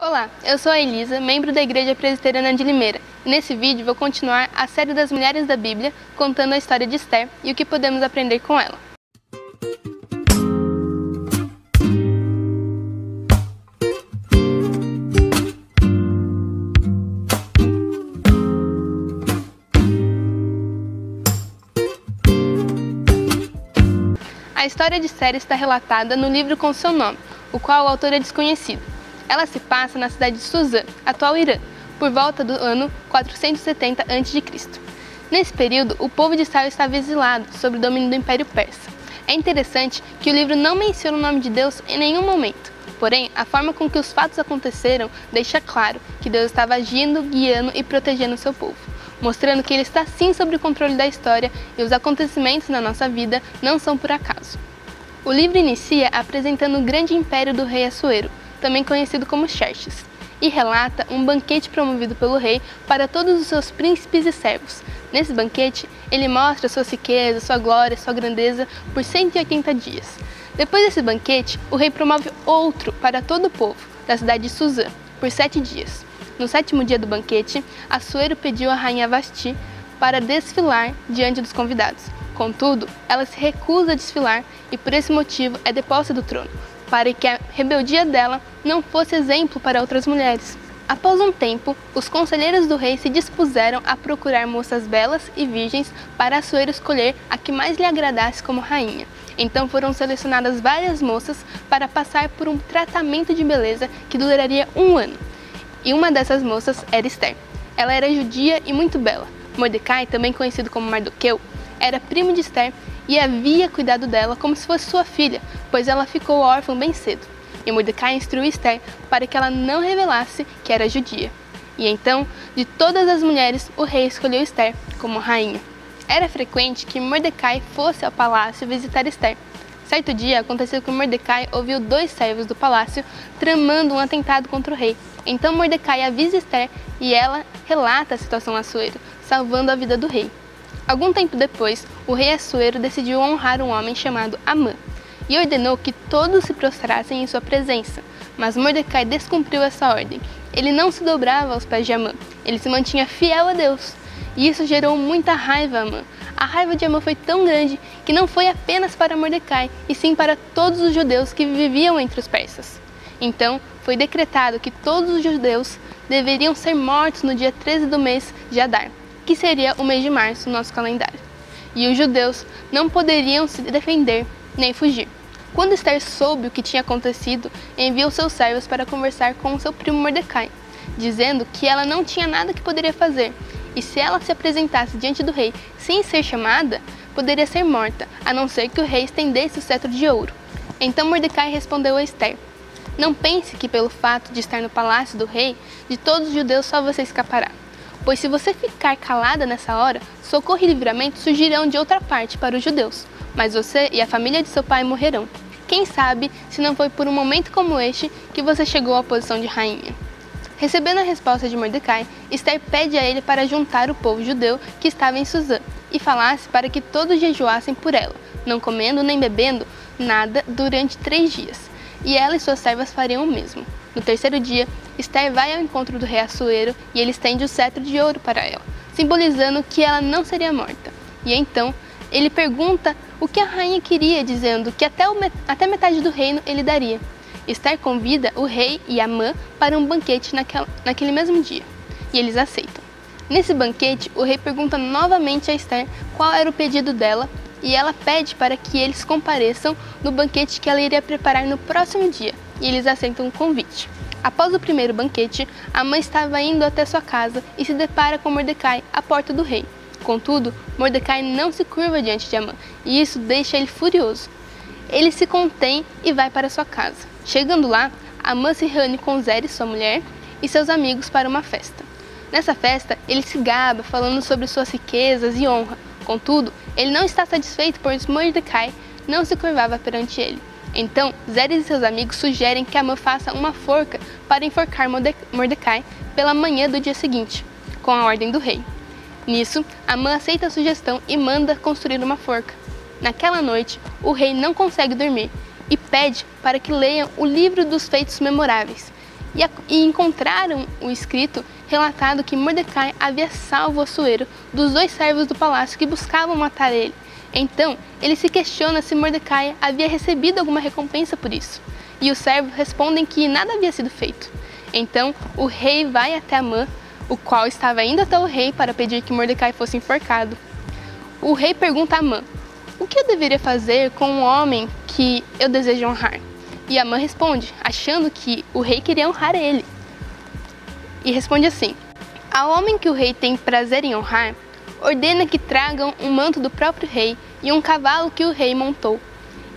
Olá, eu sou a Elisa, membro da Igreja Presbiteriana de Limeira, e nesse vídeo vou continuar a série das mulheres da Bíblia, contando a história de Esther e o que podemos aprender com ela. A história de Esther está relatada no livro com seu nome, o qual o autor é desconhecido. Ela se passa na cidade de Suzã, atual Irã, por volta do ano 470 a.C. Nesse período, o povo de Israel estava exilado sob o domínio do Império Persa. É interessante que o livro não menciona o nome de Deus em nenhum momento, porém, a forma com que os fatos aconteceram deixa claro que Deus estava agindo, guiando e protegendo seu povo, mostrando que Ele está sim sob o controle da história e os acontecimentos na nossa vida não são por acaso. O livro inicia apresentando o grande império do rei Assuero, também conhecido como Xerxes, e relata um banquete promovido pelo rei para todos os seus príncipes e servos. Nesse banquete, ele mostra suas riquezas, sua glória, sua grandeza por 180 dias. Depois desse banquete, o rei promove outro para todo o povo da cidade de Suzã, por 7 dias. No 7º dia do banquete, Assuero pediu a rainha Vasti para desfilar diante dos convidados. Contudo, ela se recusa a desfilar e por esse motivo é deposta do trono, para que a rebeldia dela não fosse exemplo para outras mulheres. Após um tempo, os conselheiros do rei se dispuseram a procurar moças belas e virgens para Assuero escolher a que mais lhe agradasse como rainha. Então foram selecionadas várias moças para passar por um tratamento de beleza que duraria 1 ano. E uma dessas moças era Esther. Ela era judia e muito bela. Mordecai, também conhecido como Mardoqueu, era primo de Esther e havia cuidado dela como se fosse sua filha, pois ela ficou órfã bem cedo. E Mordecai instruiu Esther para que ela não revelasse que era judia. E então, de todas as mulheres, o rei escolheu Esther como rainha. Era frequente que Mordecai fosse ao palácio visitar Esther. Certo dia, aconteceu que Mordecai ouviu 2 servos do palácio tramando um atentado contra o rei. Então Mordecai avisa Esther e ela relata a situação a Assuero, salvando a vida do rei. Algum tempo depois, o rei Assuero decidiu honrar um homem chamado Amã e ordenou que todos se prostrassem em sua presença. Mas Mordecai descumpriu essa ordem. Ele não se dobrava aos pés de Amã, ele se mantinha fiel a Deus. E isso gerou muita raiva a Amã. A raiva de Amã foi tão grande que não foi apenas para Mordecai, e sim para todos os judeus que viviam entre os persas. Então, foi decretado que todos os judeus deveriam ser mortos no dia 13 do mês de Adar, que seria o mês de março no nosso calendário. E os judeus não poderiam se defender nem fugir. Quando Esther soube o que tinha acontecido, enviou seus servos para conversar com seu primo Mordecai, dizendo que ela não tinha nada que poderia fazer, e se ela se apresentasse diante do rei sem ser chamada, poderia ser morta, a não ser que o rei estendesse o cetro de ouro. Então Mordecai respondeu a Esther: "Não pense que pelo fato de estar no palácio do rei, de todos os judeus só você escapará. Pois se você ficar calada nessa hora, socorro e livramento surgirão de outra parte para os judeus, mas você e a família de seu pai morrerão. Quem sabe se não foi por um momento como este que você chegou à posição de rainha." Recebendo a resposta de Mordecai, Esther pede a ele para juntar o povo judeu que estava em Suzã e falasse para que todos jejuassem por ela, não comendo nem bebendo nada durante 3 dias. E ela e suas servas fariam o mesmo. No 3º dia, Esther vai ao encontro do rei Assuero e ele estende o cetro de ouro para ela, simbolizando que ela não seria morta. E então, ele pergunta o que a rainha queria, dizendo que até metade do reino ele daria. Esther convida o rei e Amã para um banquete naquele mesmo dia, e eles aceitam. Nesse banquete, o rei pergunta novamente a Esther qual era o pedido dela, e ela pede para que eles compareçam no banquete que ela iria preparar no próximo dia, e eles aceitam o convite. Após o primeiro banquete, Amã estava indo até sua casa e se depara com Mordecai à porta do rei. Contudo, Mordecai não se curva diante de Amã, e isso deixa ele furioso. Ele se contém e vai para sua casa. Chegando lá, Amã se reúne com Zeres, sua mulher, e seus amigos para uma festa. Nessa festa, ele se gaba, falando sobre suas riquezas e honra. Contudo, ele não está satisfeito, pois Mordecai não se curvava perante ele. Então, Zeres e seus amigos sugerem que Amã faça uma forca para enforcar Mordecai pela manhã do dia seguinte, com a ordem do rei. Nisso, Amã aceita a sugestão e manda construir uma forca. Naquela noite, o rei não consegue dormir e pede para que leiam o livro dos feitos memoráveis. e encontraram o escrito relatado que Mordecai havia salvo Assuero dos 2 servos do palácio que buscavam matar ele. Então, ele se questiona se Mordecai havia recebido alguma recompensa por isso. E os servos respondem que nada havia sido feito. Então, o rei vai até Amã, o qual estava indo até o rei para pedir que Mordecai fosse enforcado. O rei pergunta a Amã: "O que eu deveria fazer com um homem que eu desejo honrar?" E Amã responde, achando que o rei queria honrar ele. E responde assim: "Ao homem que o rei tem prazer em honrar, ordena que tragam um manto do próprio rei e um cavalo que o rei montou,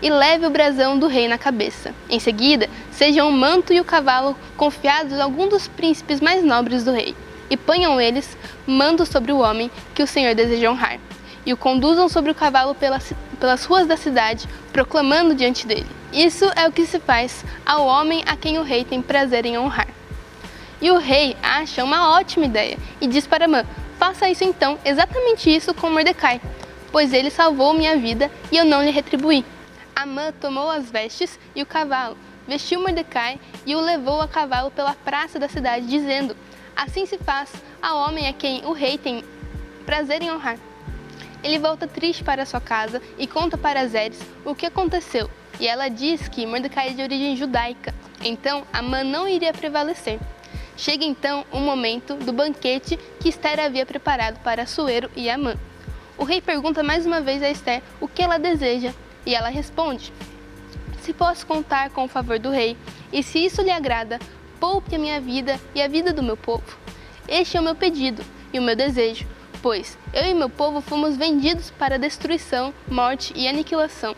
e leve o brasão do rei na cabeça. Em seguida, sejam o manto e o cavalo confiados a algum dos príncipes mais nobres do rei, e ponham eles manto sobre o homem que o Senhor deseja honrar, e o conduzam sobre o cavalo pelas ruas da cidade, proclamando diante dele: Isso é o que se faz ao homem a quem o rei tem prazer em honrar." E o rei acha uma ótima ideia e diz para Amã: "Faça isso então, exatamente isso com Mordecai, pois ele salvou minha vida e eu não lhe retribuí." Amã tomou as vestes e o cavalo, vestiu Mordecai e o levou a cavalo pela praça da cidade, dizendo: "Assim se faz ao homem a quem o rei tem prazer em honrar." Ele volta triste para sua casa e conta para Zeres o que aconteceu, e ela diz que Mordecai é de origem judaica, então Amã não iria prevalecer. Chega então o momento do banquete que Ester havia preparado para Assuero e Amã. O rei pergunta mais uma vez a Ester o que ela deseja, e ela responde: "Se posso contar com o favor do rei, e se isso lhe agrada, poupe a minha vida e a vida do meu povo. Este é o meu pedido e o meu desejo, pois eu e meu povo fomos vendidos para destruição, morte e aniquilação.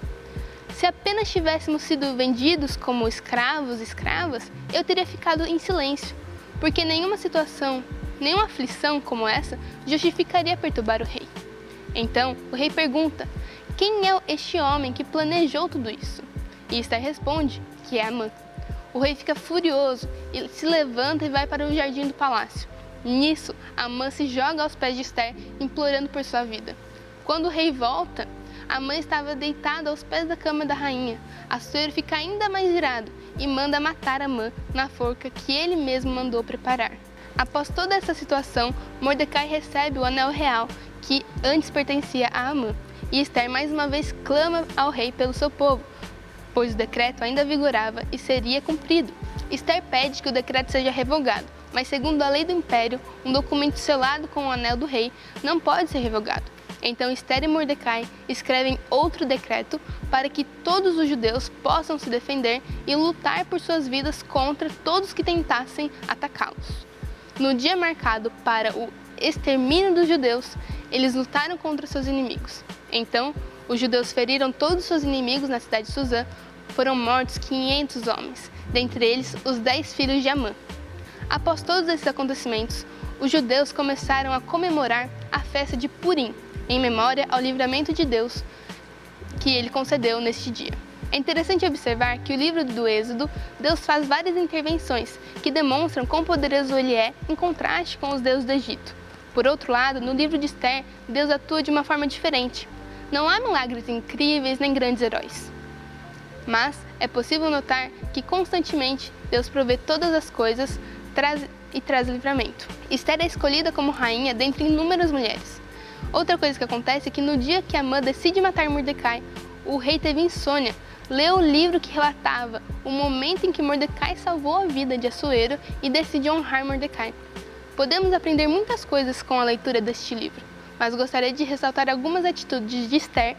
Se apenas tivéssemos sido vendidos como escravos e escravas, eu teria ficado em silêncio, porque nenhuma situação, nenhuma aflição como essa justificaria perturbar o rei." Então o rei pergunta: "Quem é este homem que planejou tudo isso?" E Ester responde que é Amã. O rei fica furioso e se levanta e vai para o jardim do palácio. Nisso, Amã se joga aos pés de Ester, implorando por sua vida. Quando o rei volta, Amã estava deitada aos pés da cama da rainha. Assuero fica ainda mais irado e manda matar Amã na forca que ele mesmo mandou preparar. Após toda essa situação, Mordecai recebe o anel real, que antes pertencia a Amã, e Ester mais uma vez clama ao rei pelo seu povo, pois o decreto ainda vigorava e seria cumprido. Ester pede que o decreto seja revogado, mas segundo a lei do império, um documento selado com o anel do rei não pode ser revogado. Então Ester e Mordecai escrevem outro decreto para que todos os judeus possam se defender e lutar por suas vidas contra todos que tentassem atacá-los. No dia marcado para o extermínio dos judeus, eles lutaram contra seus inimigos. Então, os judeus feriram todos os seus inimigos na cidade de Suzã. Foram mortos 500 homens, dentre eles os 10 filhos de Amã. Após todos esses acontecimentos, os judeus começaram a comemorar a festa de Purim, em memória ao livramento de Deus que ele concedeu neste dia. É interessante observar que o livro do Êxodo, Deus faz várias intervenções que demonstram quão poderoso ele é em contraste com os deuses do Egito. Por outro lado, no livro de Ester, Deus atua de uma forma diferente. Não há milagres incríveis nem grandes heróis. Mas é possível notar que constantemente Deus provê todas as coisas e traz livramento. Ester é escolhida como rainha dentre inúmeras mulheres. Outra coisa que acontece é que no dia que Amã decide matar Mordecai, o rei teve insônia, leu o livro que relatava o momento em que Mordecai salvou a vida de Assuero e decidiu honrar Mordecai. Podemos aprender muitas coisas com a leitura deste livro, mas gostaria de ressaltar algumas atitudes de Ester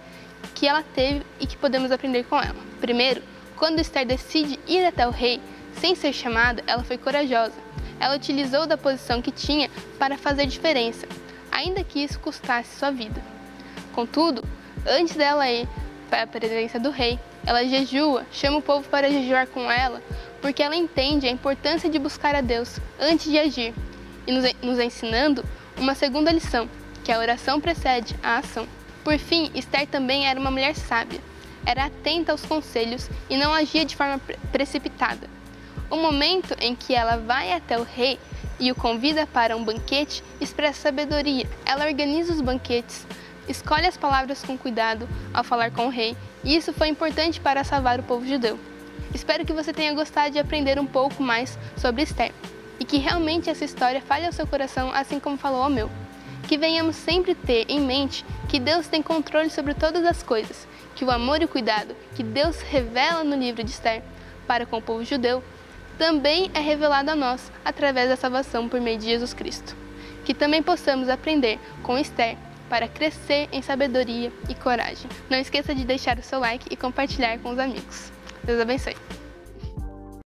que ela teve e que podemos aprender com ela. Primeiro, quando Ester decide ir até o rei, sem ser chamada, ela foi corajosa. Ela utilizou da posição que tinha para fazer diferença, ainda que isso custasse sua vida. Contudo, antes dela ir para a presença do rei, ela jejua, chama o povo para jejuar com ela, porque ela entende a importância de buscar a Deus antes de agir, e nos ensinando uma segunda lição, que a oração precede a ação. Por fim, Ester também era uma mulher sábia. Era atenta aos conselhos e não agia de forma precipitada. O momento em que ela vai até o rei e o convida para um banquete expressa sabedoria. Ela organiza os banquetes, escolhe as palavras com cuidado ao falar com o rei, e isso foi importante para salvar o povo judeu. Espero que você tenha gostado de aprender um pouco mais sobre Esther e que realmente essa história fale ao seu coração assim como falou ao meu. Que venhamos sempre ter em mente que Deus tem controle sobre todas as coisas, que o amor e o cuidado que Deus revela no livro de Esther para com o povo judeu também é revelado a nós através da salvação por meio de Jesus Cristo. Que também possamos aprender com Esther para crescer em sabedoria e coragem. Não esqueça de deixar o seu like e compartilhar com os amigos. Deus abençoe!